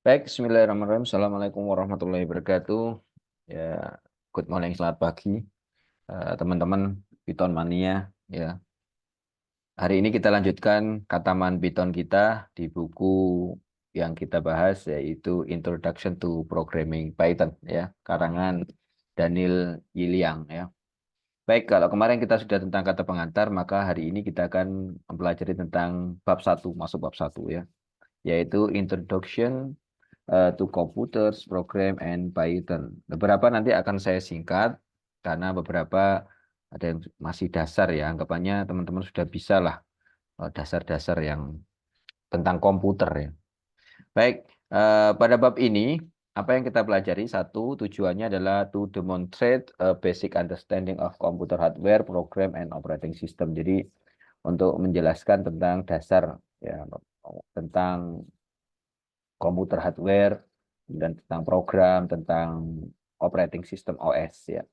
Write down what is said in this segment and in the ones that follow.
Baik, Bismillahirrahmanirrahim. Assalamualaikum warahmatullahi wabarakatuh. Ya, good morning, selamat pagi, teman-teman Python mania. Ya, hari ini kita lanjutkan kataman Python kita di buku yang kita bahas yaitu Introduction to Programming Python, ya, karangan Daniel Yiliang. Ya, baik, kalau kemarin kita sudah tentang kata pengantar, maka hari ini kita akan mempelajari tentang bab satu, masuk bab satu, ya, yaitu Introduction to Computers, Program, and Python. Beberapa nanti akan saya singkat karena beberapa ada yang masih dasar, ya. Anggapannya teman-teman sudah bisa lah dasar-dasar yang tentang komputer, ya. Baik, pada bab ini apa yang kita pelajari? Satu, tujuannya adalah to demonstrate a basic understanding of computer hardware, program, and operating system. Jadi untuk menjelaskan tentang dasar, ya, tentang komputer hardware, dan tentang program, tentang operating system OS, ya.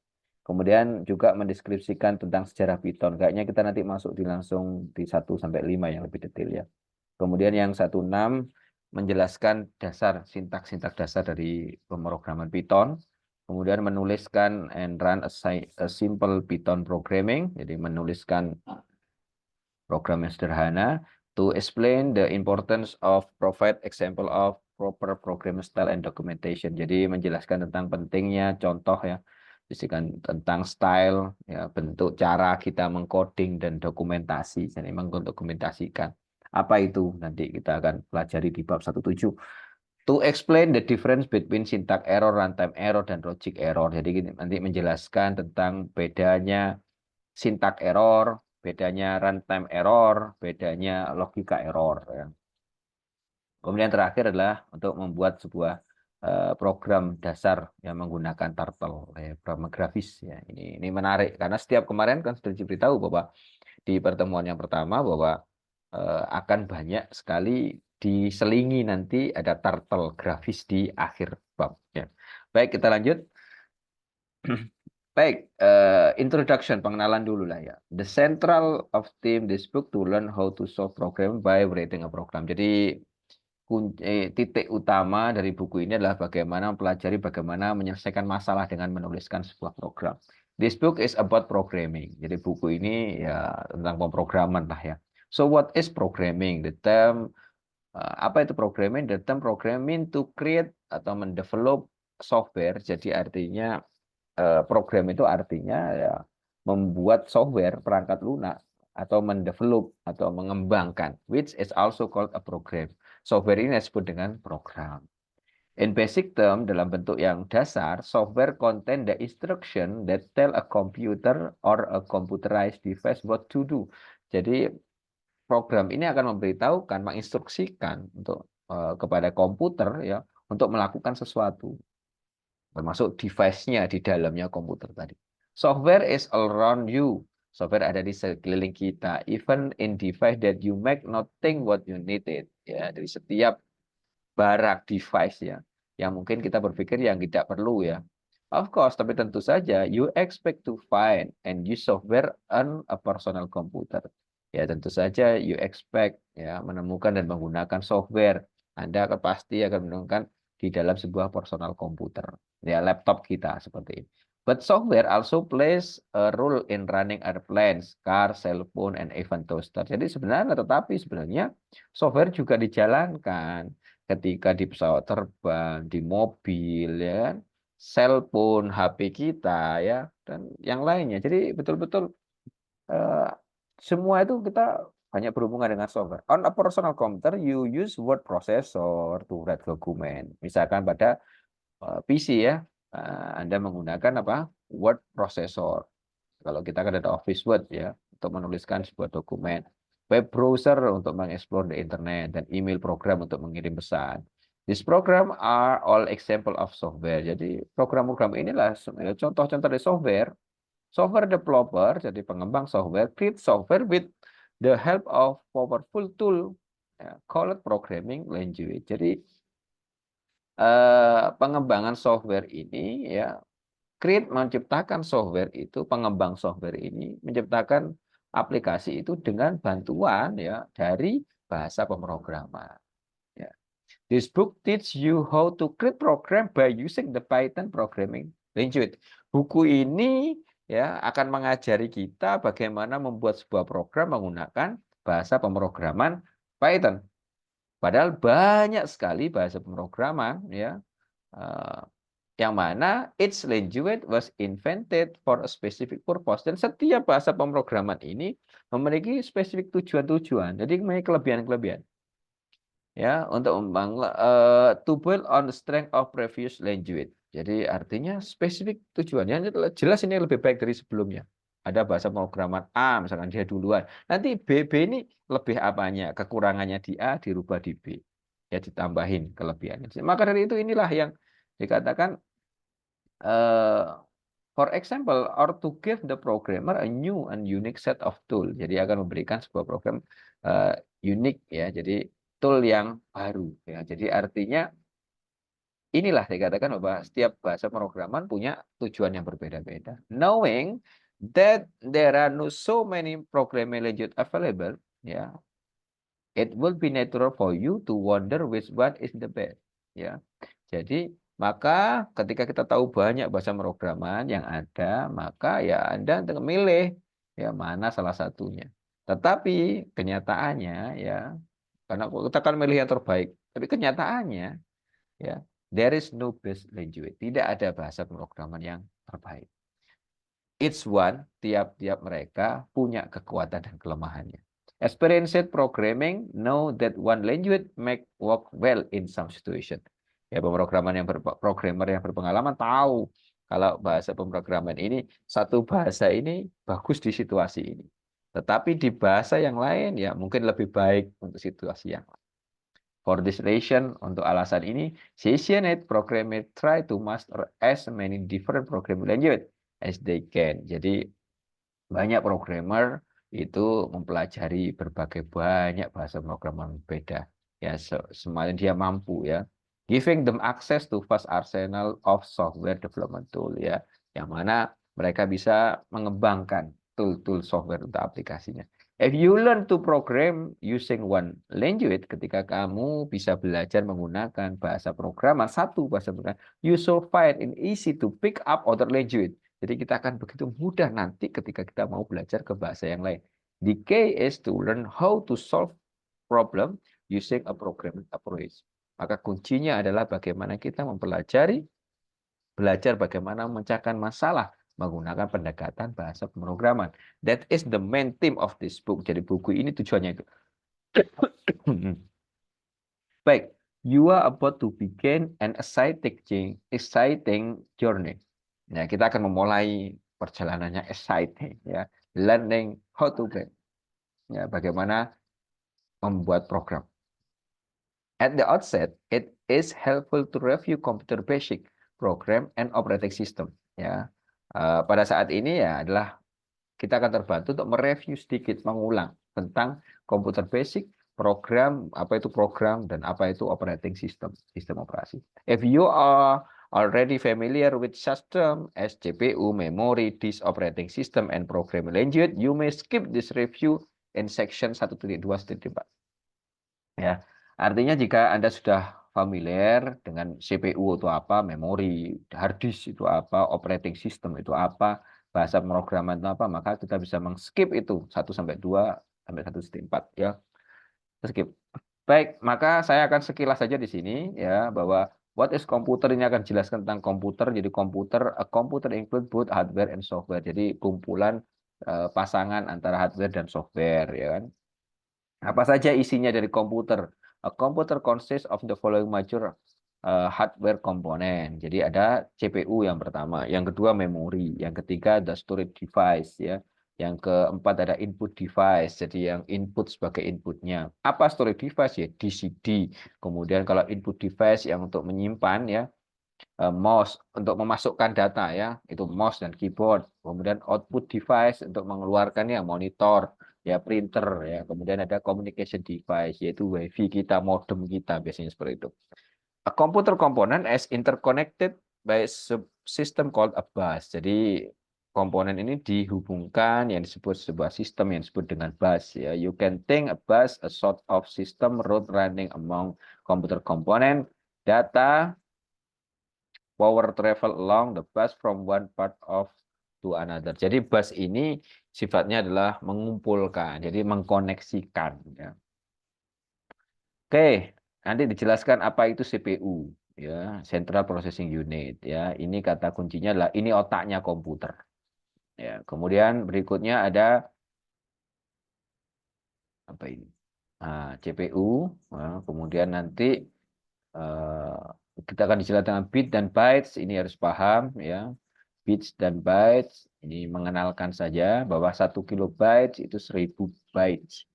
Kemudian juga mendeskripsikan tentang sejarah Python. Kayaknya kita nanti masuk langsung di 1 sampai 5 yang lebih detail, ya. Kemudian yang 1.6 menjelaskan dasar sintak-sintak dasar dari pemrograman Python. Kemudian menuliskan and run a simple Python programming, jadi menuliskan program yang sederhana. To explain the importance of provide example of proper programming style and documentation. Jadi menjelaskan tentang pentingnya contoh, ya, disebutkan tentang style, ya, bentuk cara kita mengcoding dan dokumentasi. Jadi mendokumentasikan apa itu nanti kita akan pelajari di bab 1.7. To explain the difference between syntax error, runtime error, dan logic error. Jadi nanti menjelaskan tentang bedanya syntax error, bedanya runtime error, bedanya logika error, ya. Kemudian terakhir adalah untuk membuat sebuah program dasar yang menggunakan turtle, ya, program grafis, ya. Ini menarik karena setiap kemarin kan sudah diberitahu bahwa di pertemuan yang pertama bahwa akan banyak sekali diselingi nanti ada turtle grafis di akhir bab, ya. Baik, kita lanjut. Baik, introduction, pengenalan dulu lah, ya. The central of theme this book to learn how to solve problem by writing a program. Jadi titik utama dari buku ini adalah bagaimana mempelajari bagaimana menyelesaikan masalah dengan menuliskan sebuah program. This book is about programming. Jadi buku ini ya tentang pemrograman lah, ya. So what is programming? The term apa itu programming? The term programming to create atau mendevelop software. Jadi artinya program itu artinya ya membuat software perangkat lunak atau mendevelop atau mengembangkan, which is also called a program. Software ini disebut dengan program. In basic term, dalam bentuk yang dasar, software contain the instruction that tell a computer or a computerized device what to do. Jadi program ini akan memberitahukan, menginstruksikan untuk kepada komputer, ya, untuk melakukan sesuatu, termasuk device-nya di dalamnya komputer tadi. Software is all around you. Software ada di sekeliling kita. Even in device that you make not think what you need it. Ya, dari setiap barang device, ya, yang mungkin kita berpikir yang tidak perlu, ya. Of course, tapi tentu saja you expect to find and use software on a personal computer. Ya, tentu saja you expect, ya, menemukan dan menggunakan software. Anda pasti akan menemukan di dalam sebuah personal komputer, ya, laptop kita seperti ini. But software also plays a role in running airplanes, car, cell phone, and even toaster. Jadi sebenarnya, tetapi sebenarnya software juga dijalankan ketika di pesawat terbang, di mobil, ya kan, cellphone, HP kita, ya, dan yang lainnya. Jadi betul-betul eh, semua itu kita banyak berhubungan dengan software. On a personal computer, you use word processor to write document. Misalkan pada PC, ya, Anda menggunakan apa? Word processor. Kalau kita kan ada Office Word, ya, untuk menuliskan sebuah dokumen. Web browser untuk mengeksplor di internet, dan email program untuk mengirim pesan. These program are all example of software. Jadi program-program inilah contoh-contoh dari software. Software developer, jadi pengembang software, create software with the help of powerful tool, ya, called programming language. Jadi pengembangan software ini, ya, create menciptakan software itu, pengembang software ini menciptakan aplikasi itu dengan bantuan, ya, dari bahasa pemrograman, ya. This book teach you how to create program by using the Python programming language. Buku ini ya akan mengajari kita bagaimana membuat sebuah program menggunakan bahasa pemrograman Python. Padahal banyak sekali bahasa pemrograman ya yang mana each language was invented for a specific purpose, dan setiap bahasa pemrograman ini memiliki spesifik tujuan-tujuan. Jadi memiliki kelebihan-kelebihan. Ya, untuk membangun to build on the strength of previous language. Jadi artinya spesifik tujuannya jelas ini lebih baik dari sebelumnya. Ada bahasa pemrograman A, misalkan dia duluan. Nanti B ini lebih apanya? Kekurangannya di A dirubah di B. Ya ditambahin kelebihannya. Maka dari itu inilah yang dikatakan for example, or to give the programmer a new and unique set of tool. Jadi akan memberikan sebuah program unik ya. Jadi tool yang baru ya. Jadi artinya inilah dikatakan bahwa setiap bahasa pemrograman punya tujuan yang berbeda-beda. Knowing that there are no so many programming language available, ya, it will be natural for you to wonder which one is the best. Ya, jadi maka ketika kita tahu banyak bahasa pemrograman yang ada, maka ya Anda untuk memilih ya mana salah satunya. Tetapi kenyataannya ya, karena kita akan milih yang terbaik, tapi kenyataannya ya, there is no best language. Tidak ada bahasa pemrograman yang terbaik. Each one, tiap-tiap mereka punya kekuatan dan kelemahannya. Experienced programming know that one language make work well in some situation. Ya, programmer yang berpengalaman tahu kalau bahasa pemrograman ini, satu bahasa ini bagus di situasi ini. Tetapi di bahasa yang lain ya mungkin lebih baik untuk situasi yang lain. For this reason, untuk alasan ini, seasoned programmer try to master as many different programming language as they can. Jadi banyak programmer itu mempelajari berbagai banyak bahasa pemrograman berbeda. Ya, semakin dia mampu ya. Giving them access to vast arsenal of software development tool ya, yang mana mereka bisa mengembangkan tool-tool software untuk aplikasinya. If you learn to program using one language, ketika kamu bisa belajar menggunakan bahasa programan, satu bahasa programan, you so find it easy to pick up other language. Jadi kita akan begitu mudah nanti ketika kita mau belajar ke bahasa yang lain. The key is to learn how to solve problem using a programming approach. Maka kuncinya adalah bagaimana kita belajar bagaimana memecahkan masalah menggunakan pendekatan bahasa pemrograman. That is the main theme of this book. Jadi buku ini tujuannya itu. Baik, you are about to begin an exciting journey. Nah, kita akan memulai perjalanannya exciting ya, learning how to create. Ya, bagaimana membuat program. At the outset, it is helpful to review computer basic, program, and operating system. Ya, pada saat ini ya adalah kita akan terbantu untuk mereview sedikit, mengulang tentang computer basic, program, apa itu program, dan apa itu operating system, sistem operasi. If you are already familiar with system as CPU, memory, disk, operating system, and programming language, you may skip this review in section 1.2.4. Ya, artinya jika Anda sudah familiar dengan CPU itu apa, memori, hard disk itu apa, operating system itu apa, bahasa pemrograman itu apa, maka kita bisa mengskip itu 1 sampai 2 sampai 1.4 ya. Skip. Baik, maka saya akan sekilas saja di sini ya bahwa what is computer ini akan jelaskan tentang komputer. Jadi a computer include both hardware and software. Jadi kumpulan pasangan antara hardware dan software ya kan. Apa saja isinya dari komputer? A computer consists of the following major hardware component. Jadi ada CPU yang pertama, yang kedua memori, yang ketiga ada storage device ya. Yang keempat ada input device, jadi yang input sebagai inputnya. Apa storage device ya? DCD. Kemudian kalau input device yang untuk menyimpan ya, mouse untuk memasukkan data ya, itu mouse dan keyboard. Kemudian output device untuk mengeluarkan ya monitor, ya printer ya. Kemudian ada communication device yaitu WiFi kita, modem kita biasanya seperti itu. A computer component is interconnected by a subsystem called a bus. Jadi komponen ini dihubungkan yang disebut sebuah sistem yang disebut dengan bus ya. You can think a bus a sort of system road running among computer component data power travel along the bus from one part of to another. Jadi bus ini sifatnya adalah mengumpulkan, jadi mengkoneksikan ya. Oke, nanti dijelaskan apa itu CPU ya, Central Processing Unit ya. Ini kata kuncinya adalah ini otaknya komputer. Ya, kemudian berikutnya ada apa ini? CPU. Nah, kemudian nanti eh, kita akan dijelaskan dengan bit dan bytes. Ini harus paham ya. Bits dan bytes ini mengenalkan saja bahwa 1 kilobyte itu 1000 bytes.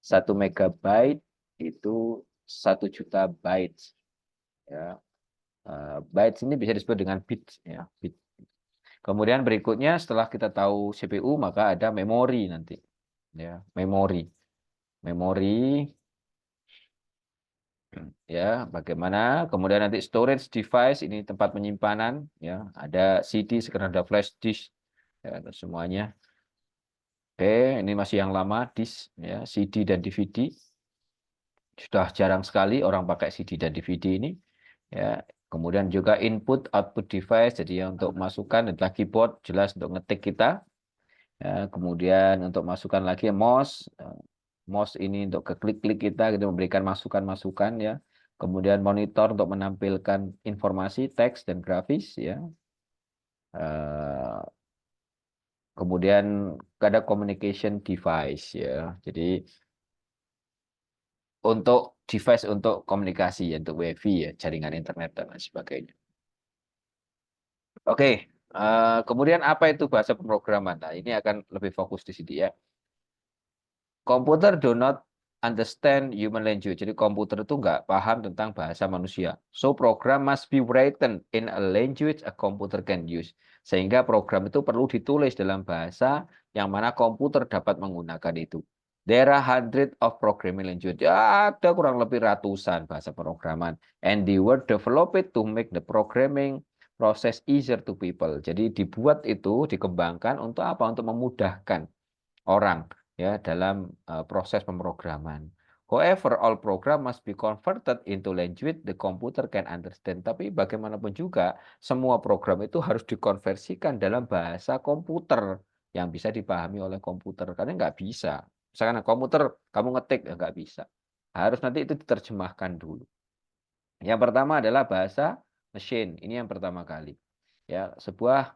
1 megabyte itu 1 juta bytes. Ya. Bytes ini bisa disebut dengan bits ya, bit. Kemudian berikutnya setelah kita tahu CPU maka ada memori nanti. Ya, memori. Memori ya, bagaimana? Kemudian nanti storage device ini tempat penyimpanan ya, ada CD, sekarang ada flash disk ya, semuanya. Oke, ini masih yang lama disk ya, CD dan DVD. Sudah jarang sekali orang pakai CD dan DVD ini ya. Kemudian juga input output device, jadi ya untuk masukan adalah keyboard jelas untuk ngetik kita. Ya, kemudian untuk masukan lagi mouse, mouse ini untuk ke klik-klik kita, gitu memberikan masukan-masukan ya. Kemudian monitor untuk menampilkan informasi teks dan grafis ya. Kemudian ada communication device ya. Jadi untuk device untuk komunikasi ya, untuk WiFi ya, jaringan internet dan lain sebagainya. Oke, kemudian apa itu bahasa pemrograman? Nah, ini akan lebih fokus di sini ya. Komputer do not understand human language. Jadi komputer itu nggak paham tentang bahasa manusia. So program must be written in a language a computer can use. Sehingga program itu perlu ditulis dalam bahasa yang mana komputer dapat menggunakan itu. There are hundreds of programming language. Ya, ada kurang lebih ratusan bahasa pemrograman. And they were developed to make the programming process easier to people. Jadi dibuat itu, dikembangkan untuk apa? Untuk memudahkan orang ya dalam proses pemrograman. However, all program must be converted into language the computer can understand. Tapi bagaimanapun juga, semua program itu harus dikonversikan dalam bahasa komputer yang bisa dipahami oleh komputer. Karena nggak bisa. Misalkan komputer, kamu ngetik, ya nggak bisa. Harus nanti itu diterjemahkan dulu. Yang pertama adalah bahasa mesin. Ini yang pertama kali. Ya, sebuah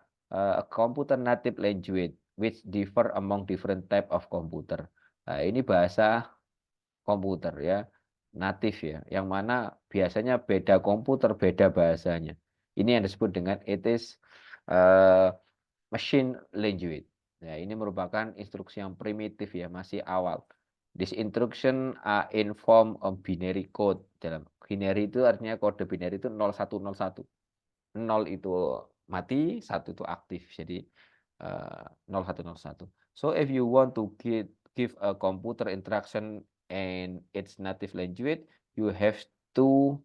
computer native language which differ among different type of computer. Nah, ini bahasa komputer ya, natif ya, yang mana biasanya beda komputer, beda bahasanya. Ini yang disebut dengan it is machine language. Ya, ini merupakan instruksi yang primitif ya, masih awal. This instruction are in form of binary code. Dalam binary itu artinya kode binary itu 0101. 0 itu mati, 1 itu aktif. Jadi 0101. So if you want to give a computer instruction in its native language, you have to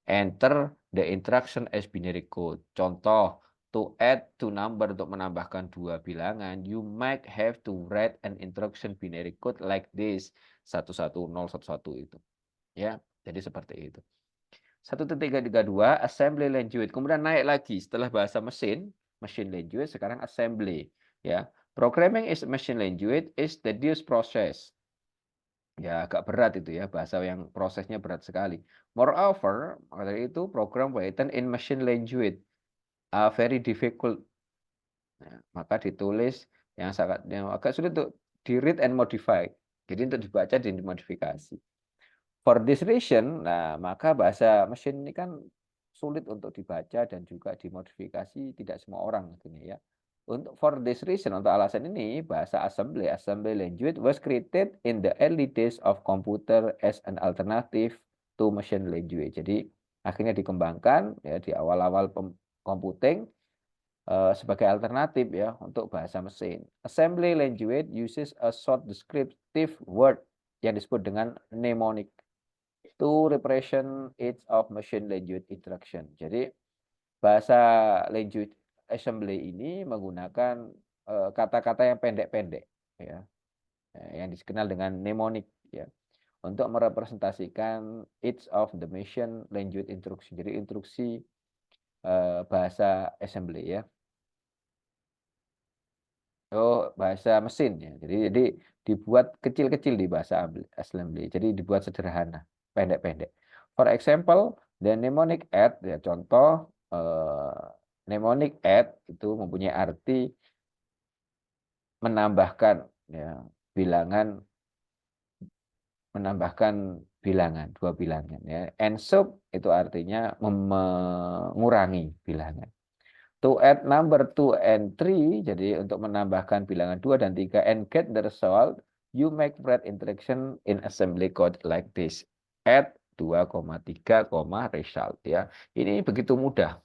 enter the instruction as binary code. Contoh, to add two number untuk menambahkan dua bilangan, you might have to write an instruction binary code like this, 11011 itu. Ya, jadi seperti itu. 1.332 assembly language. Kemudian naik lagi setelah bahasa mesin, machine language, sekarang assembly. Ya, programming is machine language is tedious process. Ya, agak berat itu ya, bahasa yang prosesnya berat sekali. Moreover, dari itu program written in machine language are very difficult. Ya, maka ditulis yang agak sulit untuk di read and modify. Jadi untuk dibaca dan dimodifikasi. For this reason, nah maka bahasa mesin ini kan sulit untuk dibaca dan juga dimodifikasi tidak semua orang gitu ya. Untuk for this reason, untuk alasan ini, bahasa assembly language was created in the early days of computer as an alternative to machine language. Jadi akhirnya dikembangkan ya di awal-awal computing sebagai alternatif ya untuk bahasa mesin. Assembly language uses a short descriptive word yang disebut dengan mnemonic to represent each of machine language instruction. Jadi bahasa language assembly ini menggunakan kata-kata yang pendek-pendek, ya, yang dikenal dengan mnemonic, ya, untuk merepresentasikan each of the machine language instruction. Jadi instruksi bahasa assembly, ya. Oh, bahasa mesin, ya. Jadi dibuat kecil-kecil di bahasa assembly. Jadi dibuat sederhana, pendek-pendek. For example, the mnemonic add, ya, contoh mnemonic add itu mempunyai arti menambahkan, ya, bilangan, dua bilangan, ya. And sub itu artinya mengurangi bilangan. To add number 2 and 3, jadi untuk menambahkan bilangan 2 dan 3 and get the result, you make write instruction in assembly code like this. Add 2,3, result, ya. Ini begitu mudah.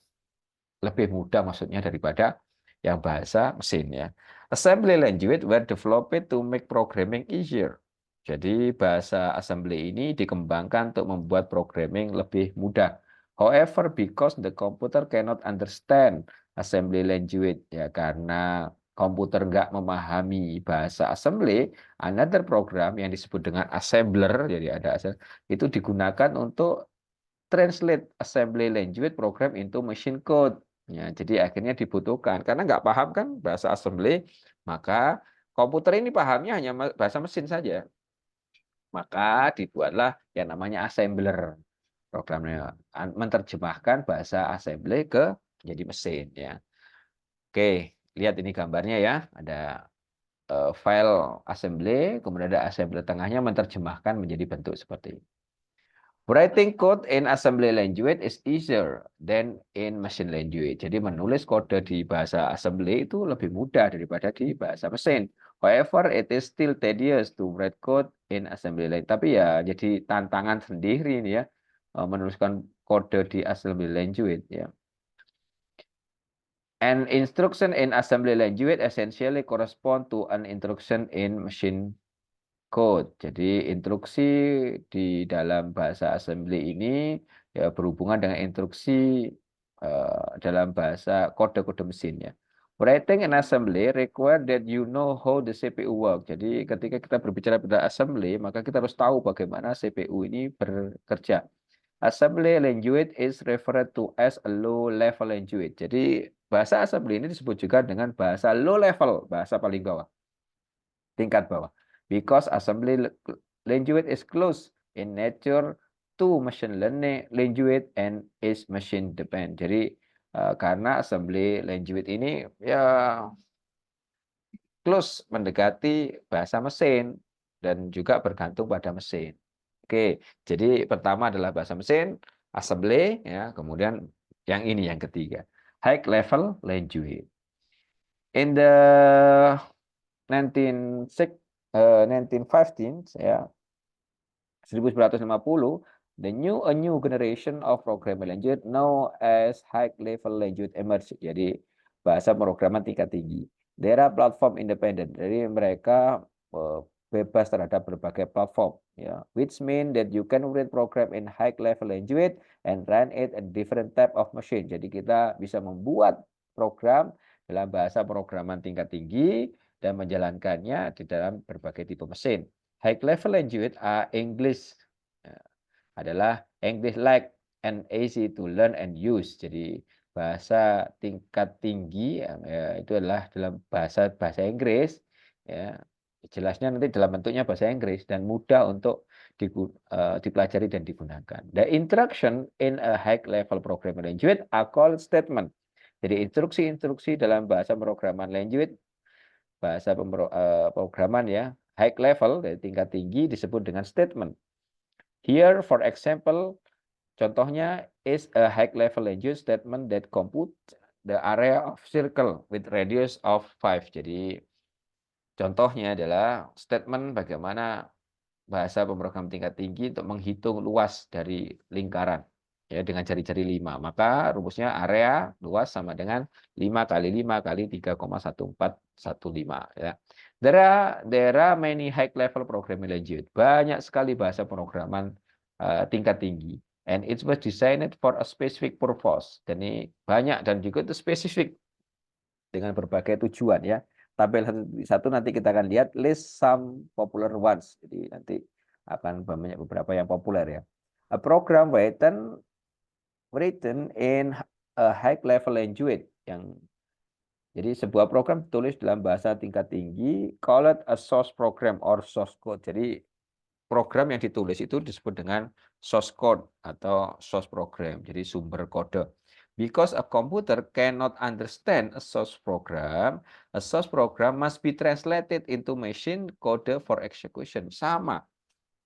Lebih mudah maksudnya daripada yang bahasa mesin, ya. Assembly language were developed to make programming easier. Jadi bahasa assembly ini dikembangkan untuk membuat programming lebih mudah. However, because the computer cannot understand assembly language, ya, karena komputer nggak memahami bahasa assembly, another program yang disebut dengan assembler, jadi ada itu digunakan untuk translate assembly language program into machine code. Ya, jadi akhirnya dibutuhkan karena nggak paham kan bahasa assembly, maka komputer ini pahamnya hanya bahasa mesin saja. Maka dibuatlah yang namanya assembler. Programnya menerjemahkan bahasa assembly ke jadi mesin, ya. Oke, lihat ini gambarnya, ya. Ada file assembly, kemudian ada assembler tengahnya menerjemahkan menjadi bentuk seperti ini. Writing code in assembly language is easier than in machine language. Jadi menulis kode di bahasa assembly itu lebih mudah daripada di bahasa mesin. However, it is still tedious to write code in assembly language. Tapi ya jadi tantangan sendiri ini, ya, menuliskan kode di assembly language, ya. An instruction in assembly language essentially correspond to an instruction in machine code. Jadi instruksi di dalam bahasa assembly ini, ya, berhubungan dengan instruksi dalam bahasa kode-kode mesinnya. Writing an assembly require that you know how the CPU work. Jadi ketika kita berbicara pada assembly, maka kita harus tahu bagaimana CPU ini bekerja. Assembly language is referred to as a low level language. Jadi bahasa assembly ini disebut juga dengan bahasa low level, bahasa paling bawah, tingkat bawah. Because assembly language is close in nature to machine learning language and is machine dependent. Jadi karena assembly language ini, ya, close mendekati bahasa mesin dan juga bergantung pada mesin. Oke, jadi pertama adalah bahasa mesin, assembly, ya, kemudian yang ini yang ketiga, high level language. In the 1915, ya, 1950, a new generation of programming language known as high level language emerged. Jadi bahasa pemrograman tingkat tinggi. They are platform independent. Jadi mereka bebas terhadap berbagai platform, ya, which mean that you can read program in high level language and run it a different type of machine. Jadi kita bisa membuat program dalam bahasa pemrograman tingkat tinggi dan menjalankannya di dalam berbagai tipe mesin. High level language English, adalah English like and easy to learn and use. Jadi bahasa tingkat tinggi, ya, itu adalah dalam bahasa Inggris, ya. Jelasnya nanti dalam bentuknya bahasa Inggris dan mudah untuk dipelajari dan digunakan. The instruction in a high level programming language are called statement. Jadi instruksi-instruksi dalam bahasa pemrograman language, bahasa pemrograman, ya, high level dari tingkat tinggi disebut dengan statement. Here, for example, contohnya is a high level language statement that compute the area of circle with radius of 5. Jadi contohnya adalah statement bagaimana bahasa pemrograman tingkat tinggi untuk menghitung luas dari lingkaran, ya, dengan jari-jari 5. Maka rumusnya area luas sama dengan 5 kali 5 kali 3,1415, ya. There are many high level programming language. Banyak sekali bahasa pemrograman tingkat tinggi. And it was designed for a specific purpose. Dan ini banyak dan juga itu spesifik dengan berbagai tujuan, ya. tabel satu nanti kita akan lihat list some popular ones. Jadi nanti akan banyak beberapa yang populer ya. A program written in a high level language yang jadi sebuah program ditulis dalam bahasa tingkat tinggi, call it a source program or source code. Jadi program yang ditulis itu disebut dengan source code atau source program. Jadi sumber kode. Because a computer cannot understand a source program must be translated into machine code for execution. Sama,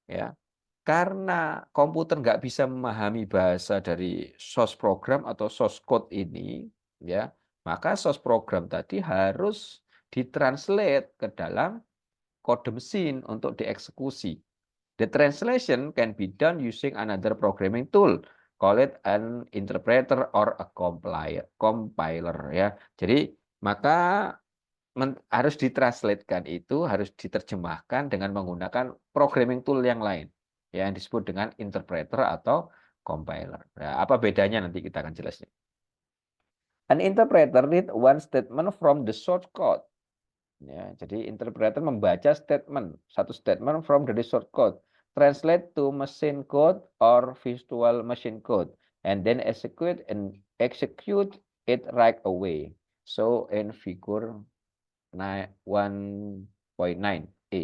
ya. Karena komputer nggak bisa memahami bahasa dari source program atau source code ini, ya, maka source program tadi harus ditranslate ke dalam kode mesin untuk dieksekusi. The translation can be done using another programming tool, call it an interpreter or a compiler ya. Jadi maka harus ditranslatekan itu harus diterjemahkan dengan menggunakan programming tool yang lain yang disebut dengan interpreter atau compiler. Nah, apa bedanya nanti kita akan jelasnya. An interpreter read one statement from the source code. Ya, jadi interpreter membaca satu statement from the source code, translate to machine code or virtual machine code, and then execute it right away. So in figure 1.9a.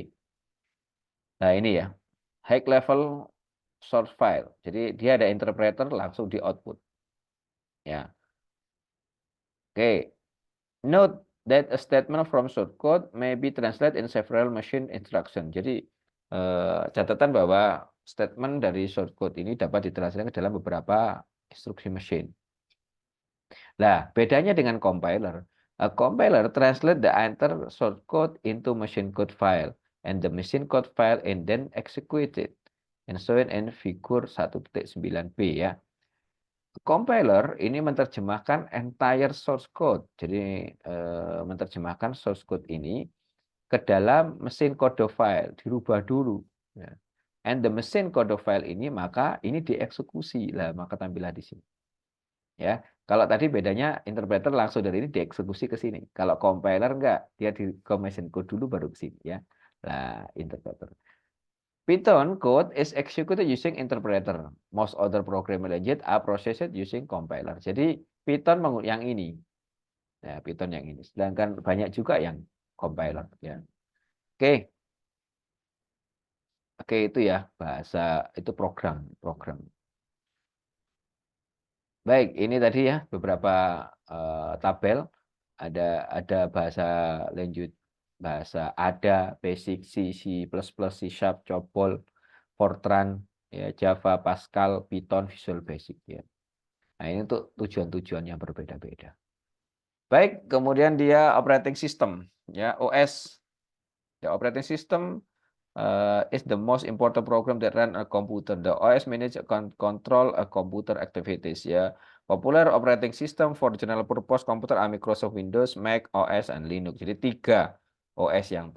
Nah ini ya, high level source file. Jadi dia ada interpreter langsung di output. Ya. Oke. Note that a statement from source code may be translated in several machine instruction. Jadi catatan bahwa statement dari source code ini dapat ditranslate ke dalam beberapa instruksi mesin. Nah, bedanya dengan compiler. A compiler translate the entire source code into machine code file and the machine code file and then execute it. And shown in figure 1.9b ya. Compiler ini menerjemahkan entire source code. Jadi menerjemahkan source code ini ke dalam mesin kode file, dirubah dulu. Ya. And the mesin kode file ini maka ini dieksekusi. Lah, maka tampillah di sini. Ya, kalau tadi bedanya interpreter langsung dari ini dieksekusi ke sini. Kalau compiler enggak, dia di mesin code dulu baru ke sini ya. Nah, interpreter. Python code is executed using interpreter. Most other programming language are processed using compiler. Jadi Python yang ini. Ya, Python yang ini. Sedangkan banyak juga yang compiler ya. Oke. Oke, itu ya bahasa itu program. Baik, ini tadi ya beberapa tabel. Ada bahasa lanjut, bahasa ada, basic, C, C++, C Sharp, COBOL, Fortran, ya, Java, Pascal, Python, Visual Basic ya. Nah, ini untuk tujuan-tujuan yang berbeda-beda. Baik, kemudian dia operating system ya, OS. The operating system is the most important program that run a computer. The OS manage control a computer activities ya. Popular operating system for general purpose computer are Microsoft Windows, Mac OS, and Linux. Jadi 3 OS yang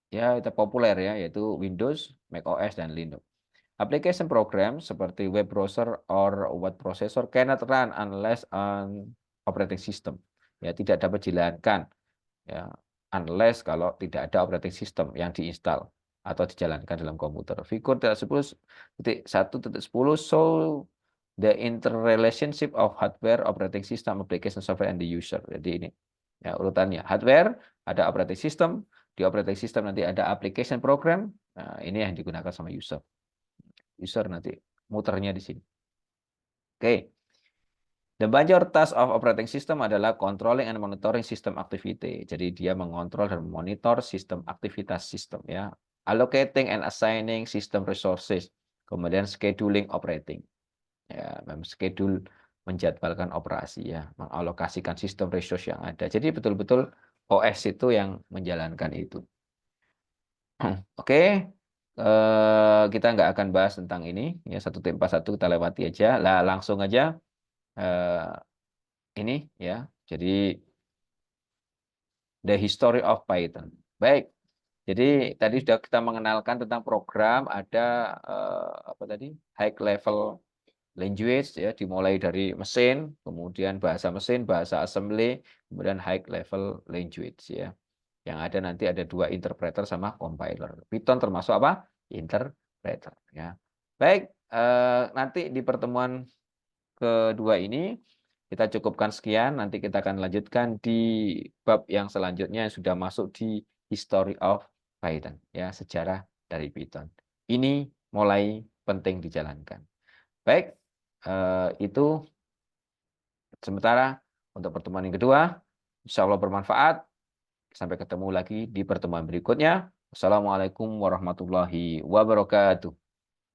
ya itu populer ya, yaitu Windows, Mac OS, dan Linux. Application program seperti web browser or word processor cannot run unless on operating system. Ya, tidak dapat dijalankan ya, unless kalau tidak ada operating system yang diinstal atau dijalankan dalam komputer. Figur 10.1.10 show the interrelationship of hardware, operating system, application software, and the user. Jadi ini ya urutannya. Hardware ada operating system, di operating system nanti ada application program. Nah, ini yang digunakan sama user. User nanti muternya di sini. Oke. The major task of operating system adalah controlling and monitoring system activity. Jadi dia mengontrol dan memonitor sistem aktivitas sistem ya. Allocating and assigning system resources. Kemudian scheduling operating. Ya, schedule menjadwalkan operasi ya, mengalokasikan sistem resource yang ada. Jadi betul-betul OS itu yang menjalankan itu. Oke. Kita nggak akan bahas tentang ini ya, 1.41 kita lewati aja. Lah langsung aja ini ya. Jadi the history of Python. Baik. Jadi tadi sudah kita mengenalkan tentang program, ada apa tadi? High level language ya, dimulai dari mesin, kemudian bahasa mesin, bahasa assembly, kemudian high level language ya. Yang ada nanti ada 2 interpreter sama compiler. Python termasuk apa? Interpreter ya. Baik, nanti di pertemuan kedua ini kita cukupkan sekian, nanti kita akan lanjutkan di bab yang selanjutnya yang sudah masuk di History of Python ya, sejarah dari Python. Ini mulai penting dijalankan. Baik, itu sementara untuk pertemuan yang kedua. Insya Allah bermanfaat. Sampai ketemu lagi di pertemuan berikutnya. Wassalamualaikum warahmatullahi wabarakatuh.